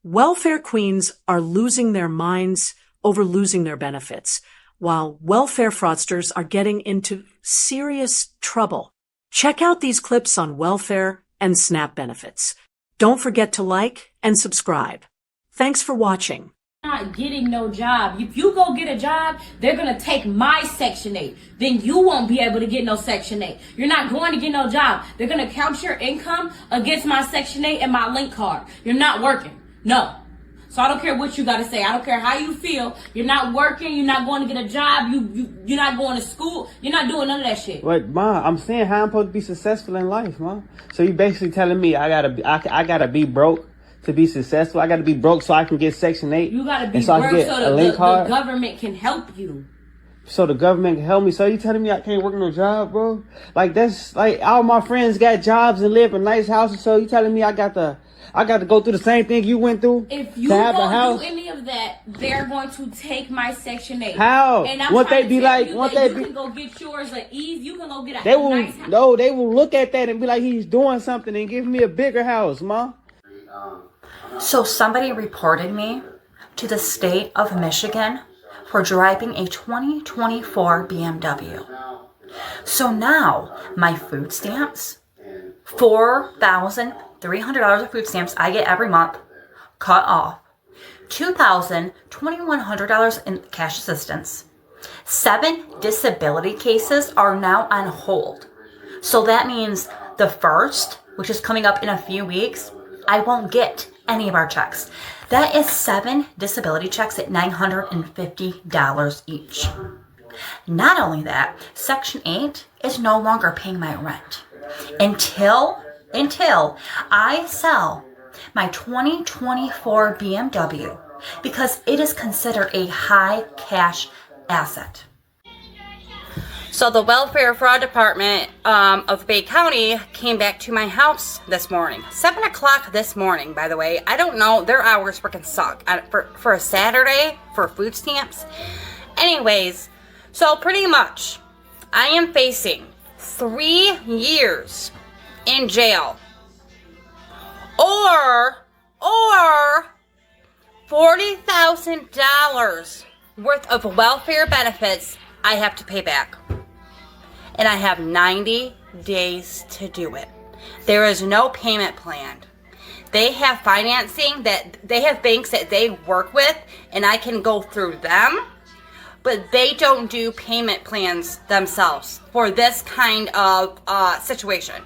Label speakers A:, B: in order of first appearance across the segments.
A: Welfare queens are losing their minds over losing their benefits, while welfare fraudsters are getting into serious trouble. Check out these clips on welfare and SNAP benefits. Don't forget to like and subscribe. Thanks for watching.
B: Not getting no job. If you go get a job, they're gonna take my Section 8. Then you won't be able to get no Section 8. You're not going to get no job. They're gonna count your income against my Section 8 and my link card. You're not working. No. So I don't care what you gotta say. I don't care how you feel. You're not working. You're not going to get a job. You're not going to school. You're not doing none of that shit.
C: But Ma, I'm saying how I'm supposed to be successful in life, Ma. So you basically telling me I gotta be broke to be successful. I gotta be broke so I can get Section 8.
B: You gotta be
C: so
B: broke so the government can help you.
C: So the government can help me. So you telling me I can't work no job, bro? Like that's like all my friends got jobs and live in nice houses. So you telling me I got to go through the same thing you went through?
B: If you
C: to have a
B: don't
C: house?
B: do any of that, they're going to take my Section 8.
C: How?
B: And I'm
C: What
B: trying
C: they be
B: to tell
C: like?
B: you
C: what
B: that
C: they
B: you
C: be?
B: can go get yours at ease. You can go get a
C: They will
B: nice house.
C: no. They will look at that and be like, he's doing something and give me a bigger house, Ma.
D: So somebody reported me to the state of Michigan for driving a 2024 BMW. So now my food stamps, $4,300 of food stamps I get every month, cut off. $2,100 in cash assistance. 7 disability cases are now on hold. So that means the first, which is coming up in a few weeks, I won't get any of our checks. That is 7 disability checks at $950 each. Not only that, Section 8 is no longer paying my rent until I sell my 2024 BMW because it is considered a high cash asset.
E: So the Welfare Fraud Department of Bay County came back to my house this morning. 7 o'clock this morning, by the way. I don't know. Their hours freaking suck. For a Saturday, for food stamps. Anyways, so pretty much, I am facing 3 years in jail. Or $40,000 worth of welfare benefits I have to pay back. And I have 90 days to do it. There is no payment plan. They have financing that they have banks that they work with, and I can go through them, but they don't do payment plans themselves for this kind of situation.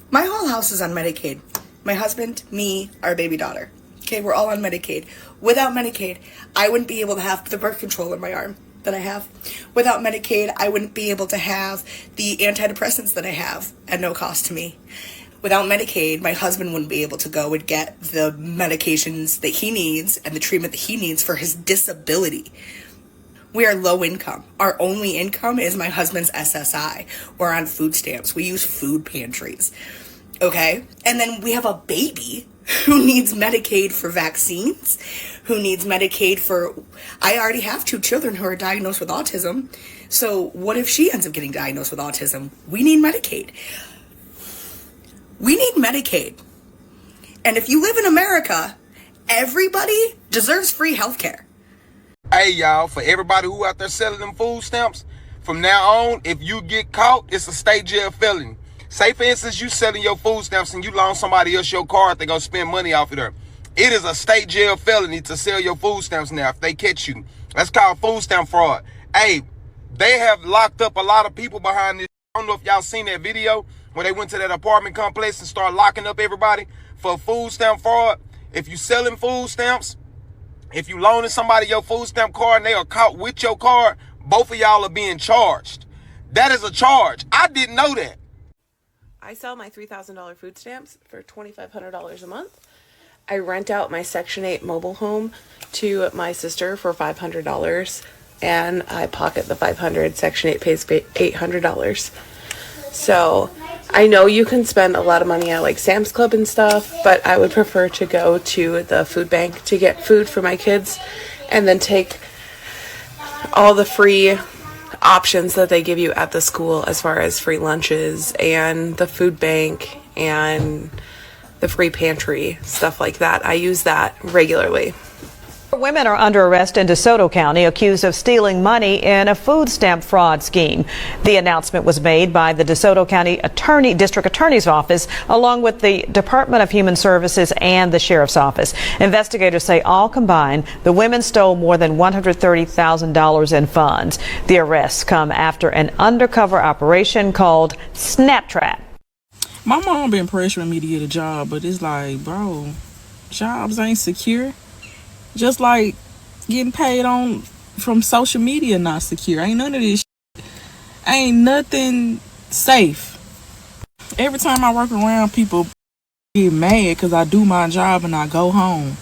F: My whole house is on Medicaid. My husband, me, our baby daughter. Okay, we're all on Medicaid. Without Medicaid, I wouldn't be able to have the birth control in my arm that I have. Without Medicaid, I wouldn't be able to have the antidepressants that I have at no cost to me. Without Medicaid, my husband wouldn't be able to go and get the medications that he needs and the treatment that he needs for his disability. We are low income. Our only income is my husband's SSI. We're on food stamps. We use food pantries. Okay? And then we have a baby who needs Medicaid for vaccines, who needs Medicaid for... I already have 2 children who are diagnosed with autism. So what if she ends up getting diagnosed with autism? We need Medicaid. We need Medicaid. And if you live in America, everybody deserves free healthcare.
G: Hey, y'all, for everybody who out there selling them food stamps, from now on, if you get caught, it's a state jail felony. Say, for instance, you selling your food stamps and you loan somebody else your card, they gonna spend money off of there. It is a state jail felony to sell your food stamps now if they catch you. That's called food stamp fraud. Hey, they have locked up a lot of people behind this. I don't know if y'all seen that video where they went to that apartment complex and started locking up everybody for food stamp fraud. If you selling food stamps, if you loaning somebody your food stamp card and they are caught with your card, both of y'all are being charged. That is a charge. I didn't know that.
H: I sell my $3,000 food stamps for $2,500 a month. I rent out my Section 8 mobile home to my sister for $500, and I pocket the $500. Section 8 pays $800. So I know you can spend a lot of money at like Sam's Club and stuff, but I would prefer to go to the food bank to get food for my kids and then take all the free options that they give you at the school as far as free lunches and the food bank and the free pantry, stuff like that. I use that regularly.
I: Women are under arrest in DeSoto County accused of stealing money in a food stamp fraud scheme. The announcement was made by the DeSoto County District Attorney's Office along with the Department of Human Services and the Sheriff's Office. Investigators say all combined, the women stole more than $130,000 in funds. The arrests come after an undercover operation called SNAP Trap.
J: My mom been pressuring me to get a job, but it's like, bro, jobs ain't secure. Just like getting paid on from social media not secure. Ain't none of this shit. Ain't nothing safe. Every time I work around people get mad because I do my job and I go home.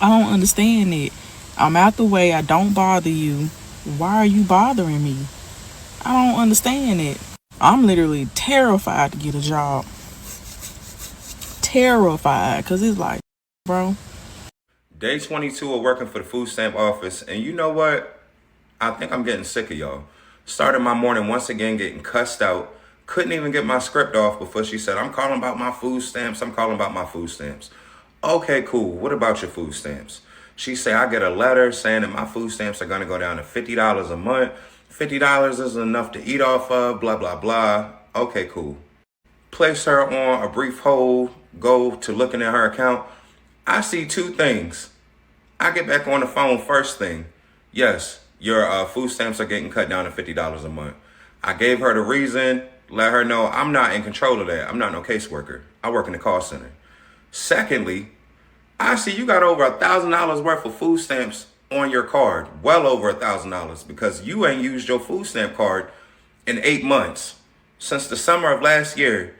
J: I don't understand it. I'm out the way. I don't bother you. Why are you bothering me? I don't understand it. I'm literally terrified to get a job. Terrified, because it's like, bro.
K: Day 22 of working for the food stamp office, and you know what? I think I'm getting sick of y'all. Started my morning once again getting cussed out. Couldn't even get my script off before she said, I'm calling about my food stamps. I'm calling about my food stamps. Okay, cool. What about your food stamps? She said, I get a letter saying that my food stamps are going to go down to $50 a month. $50 is enough to eat off of, blah, blah, blah. Okay, cool. Place her on a brief hold, go to looking at her account. I see two things. I get back on the phone first thing. Yes, your food stamps are getting cut down to $50 a month. I gave her the reason, let her know I'm not in control of that. I'm not no caseworker. I work in the call center. Secondly, I see you got over $1,000 worth of food stamps on your card. Well over $1,000 because you ain't used your food stamp card in 8 months. Since the summer of last year.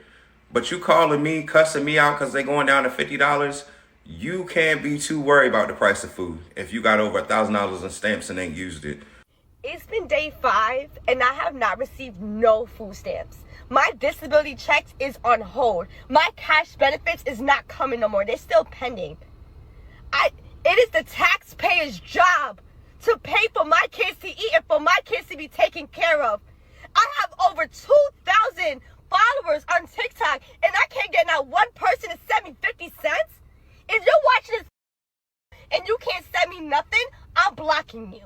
K: But you calling me, cussing me out because they going down to $50. You can't be too worried about the price of food if you got over $1,000 in stamps and ain't used it.
L: It's been day 5 and I have not received no food stamps. My disability checks is on hold. My cash benefits is not coming no more. They're still pending. It is the taxpayer's job to pay for my kids to eat and for my kids to be taken care of. I have over 2,000 followers on TikTok and I can't get not one person to send me 50 cents. If you're watching this and you can't send me nothing, I'm blocking you.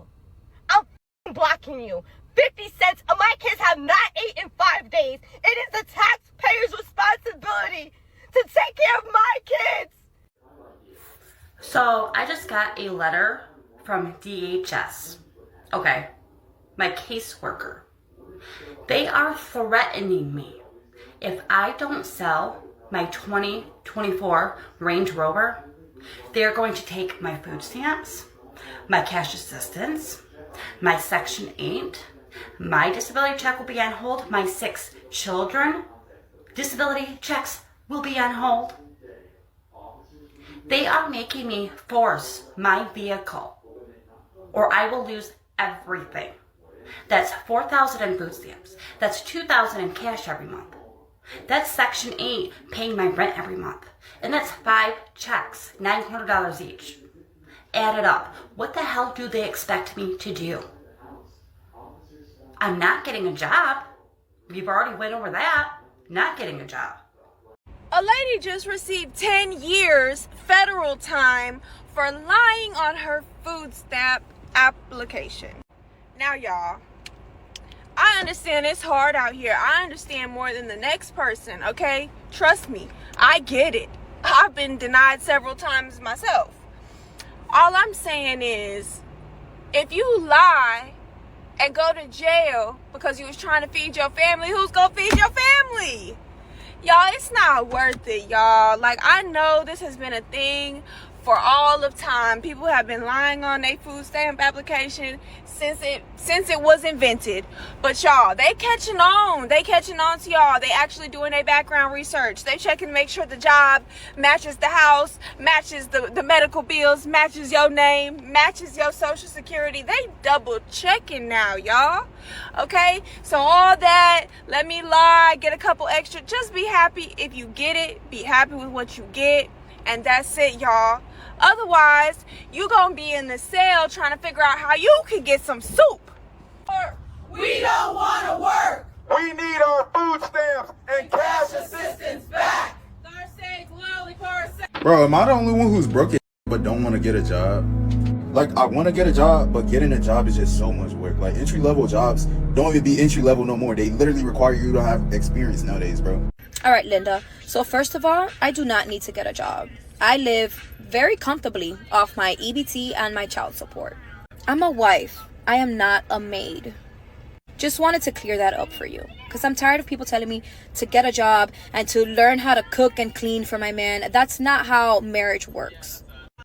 L: I'm blocking you. 50 cents. My kids have not ate in 5 days. It is the taxpayer's responsibility to take care of my kids.
D: So I just got a letter from DHS. Okay, my caseworker. They are threatening me if I don't sell my 2024 Range Rover, they're going to take my food stamps, my cash assistance, my Section 8, my disability check will be on hold, my 6 children, disability checks will be on hold. They are making me force my vehicle or I will lose everything. That's $4,000 in food stamps. That's $2,000 in cash every month. That's Section 8 paying my rent every month. And that's 5 checks, $900 each. Add it up. What the hell do they expect me to do? I'm not getting a job. We've already went over that. Not getting a job.
M: A lady just received 10 years federal time for lying on her food stamp application. Now, y'all, I understand it's hard out here. I understand more than the next person, okay? Trust me, I get it. I've been denied several times myself. All I'm saying is, if you lie and go to jail because you was trying to feed your family, who's gonna feed your family? Y'all, it's not worth it, y'all. Like, I know this has been a thing for all of time. People have been lying on their food stamp application since it was invented. But y'all, they catching on. They catching on to y'all. They actually doing their background research. They checking to make sure the job matches the house, matches the medical bills, matches your name, matches your social security. They double checking now, y'all. Okay? So all that, let me lie, get a couple extra. Just be happy if you get it. Be happy with what you get. And that's it, y'all. Otherwise, you gonna be in the cell trying to figure out how you can get some soup.
N: We don't want to work.
G: We need our food stamps and cash assistance back.
N: Thursday,
O: Bro, am I the only one who's broke but don't want to get a job? Like, I want to get a job, but getting a job is just so much work. Like, entry-level jobs don't even be entry-level no more. They literally require you to have experience nowadays, bro.
P: All right, Linda. So first of all, I do not need to get a job. I live very comfortably off my EBT and my child support. I'm a wife. I am not a maid. Just wanted to clear that up for you, because I'm tired of people telling me to get a job and to learn how to cook and clean for my man. That's not how marriage works.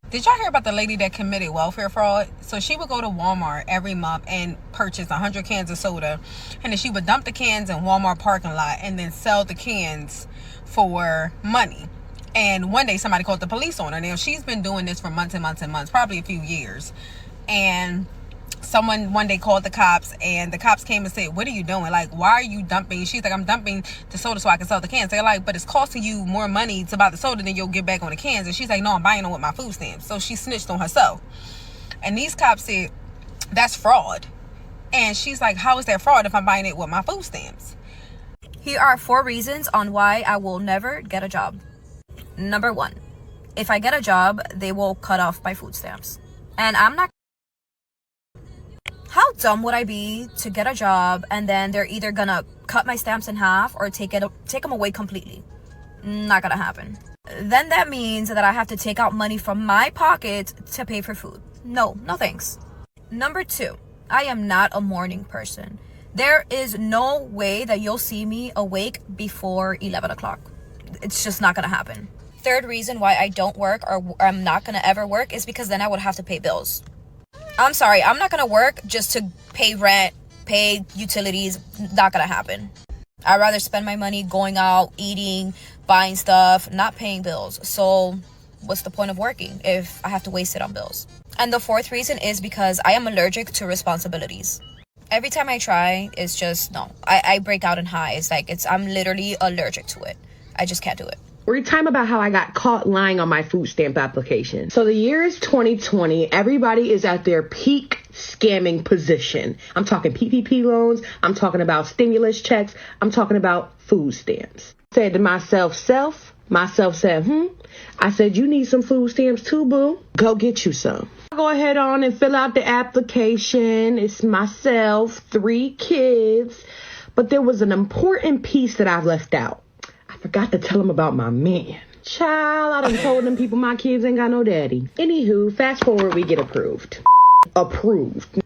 Q: Did y'all hear about the lady that committed welfare fraud? So she would go to Walmart every month and purchase 100 cans of soda, and then she would dump the cans in Walmart parking lot and then sell the cans for money. And one day somebody called the police on her. Now she's been doing this for months and months and months, probably a few years. And someone one day called the cops, and the cops came and said, what are you doing? Like, why are you dumping? She's like, I'm dumping the soda so I can sell the cans. They're like, but it's costing you more money to buy the soda than you'll get back on the cans. And she's like, no, I'm buying them with my food stamps. So she snitched on herself. And these cops said, that's fraud. And she's like, how is that fraud if I'm buying it with my food stamps?
P: Here are 4 reasons on why I will never get a job. Number 1, if I get a job, they will cut off my food stamps. And I'm not. How dumb would I be to get a job and then they're either gonna cut my stamps in half or take them away completely? Not gonna happen. Then that means that I have to take out money from my pocket to pay for food. No thanks. Number 2, I am not a morning person. There is no way that you'll see me awake before 11 o'clock. It's just not gonna happen. 3rd reason why I don't work, or I'm not gonna ever work, is because then I would have to pay bills. I'm sorry, I'm not gonna work just to pay rent, pay utilities. Not gonna happen. I'd rather spend my money going out, eating, buying stuff, not paying bills. So what's the point of working if I have to waste it on bills? And the 4th reason is because I am allergic to responsibilities. Every time I try, it's just, no. I break out in hives. I'm literally allergic to it. I just can't do it.
R: Story time about how I got caught lying on my food stamp application. So the year is 2020. Everybody is at their peak scamming position. I'm talking PPP loans. I'm talking about stimulus checks. I'm talking about food stamps. Said to myself said, I said, you need some food stamps too, boo. Go get you some. Go ahead on and fill out the application. It's myself, 3 kids. But there was an important piece that I've left out. I forgot to tell them about my man. Child, I done told them people my kids ain't got no daddy. Anywho, fast forward, we get approved.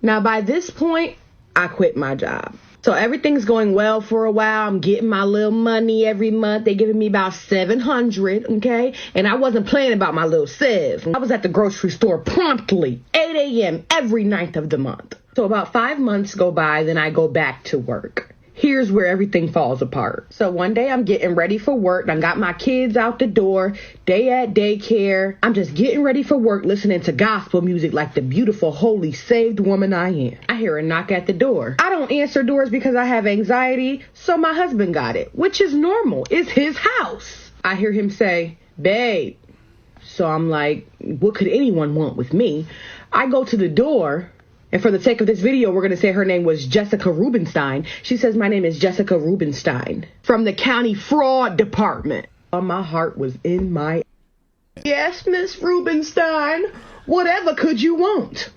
R: Now, by this point, I quit my job. So everything's going well for a while. I'm getting my little money every month. They giving me about $700, okay? And I wasn't playing about my little sev. I was at the grocery store promptly, 8 a.m. every night of the month. So about 5 months go by, then I go back to work. Here's where everything falls apart. So one day I'm getting ready for work. I got my kids out the door. They at daycare. I'm just getting ready for work, listening to gospel music like the beautiful, holy, saved woman I am. I hear a knock at the door. I don't answer doors because I have anxiety, so my husband got it, which is normal. It's his house. I hear him say, babe. So I'm like, what could anyone want with me? I go to the door. And for the sake of this video, we're going to say her name was Jessica Rubenstein. She says, my name is Jessica Rubenstein from the county fraud department. My heart was in my... Yes, Miss Rubenstein, whatever could you want?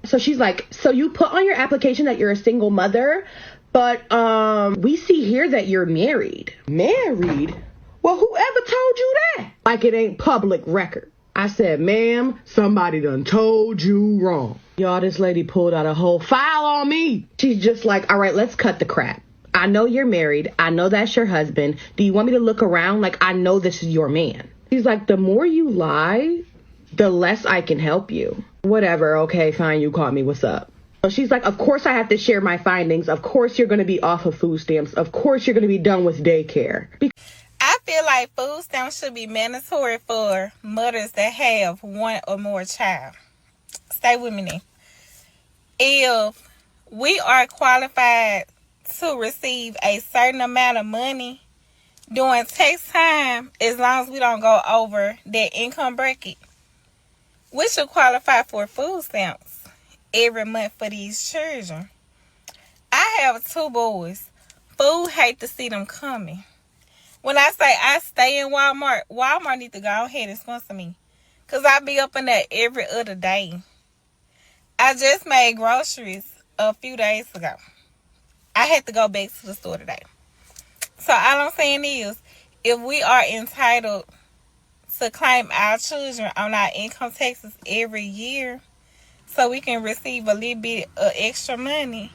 R: So she's like, so you put on your application that you're a single mother, but we see here that you're married. Married? Well, whoever told you that? Like it ain't public record. I said, ma'am, somebody done told you wrong. Y'all, this lady pulled out a whole file on me. She's just like, all right, let's cut the crap. I know you're married. I know that's your husband. Do you want me to look around? Like, I know this is your man. She's like, the more you lie, the less I can help you. Whatever. Okay, fine. You caught me. What's up? So she's like, of course I have to share my findings. Of course you're going to be off of food stamps. Of course you're going to be done with daycare.
S: I feel like food stamps should be mandatory for mothers that have 1 or more child. Stay with me now. If we are qualified to receive a certain amount of money during tax time, as long as we don't go over that income bracket, we should qualify for food stamps every month for these children. I have 2 boys. Food hate to see them coming. When I say I stay in Walmart, Walmart need to go ahead and sponsor me. Because I be up in there every other day. I just made groceries a few days ago. I had to go back to the store today. So all I'm saying is, if we are entitled to claim our children on our income taxes every year so we can receive a little bit of extra money,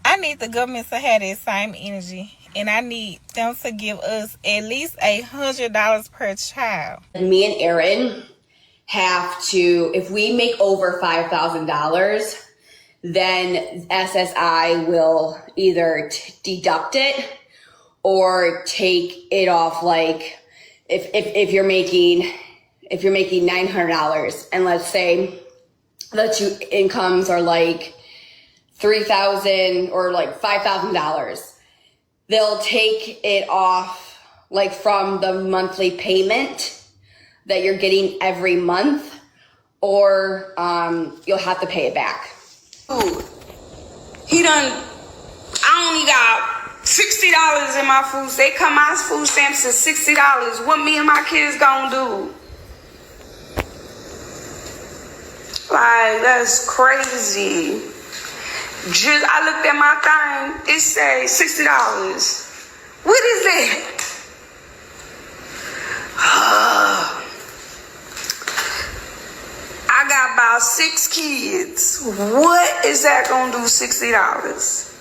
S: I need the government to have that same energy. And I need them to give us at least $100 per child.
T: Me and Aaron have to, if we make over $5,000, then SSI will either deduct it or take it off. Like if you're making $900, and let's say the two incomes are like $3,000 or like $5,000, they'll take it off like from the monthly payment that you're getting every month, or you'll have to pay it back.
U: Ooh, I only got $60 in my food. They cut my food stamps to $60. What me and my kids gonna do? Like, that's crazy. Just, I looked at my thing, it say $60. What is that? I got about 6 kids. What is that gonna do, $60?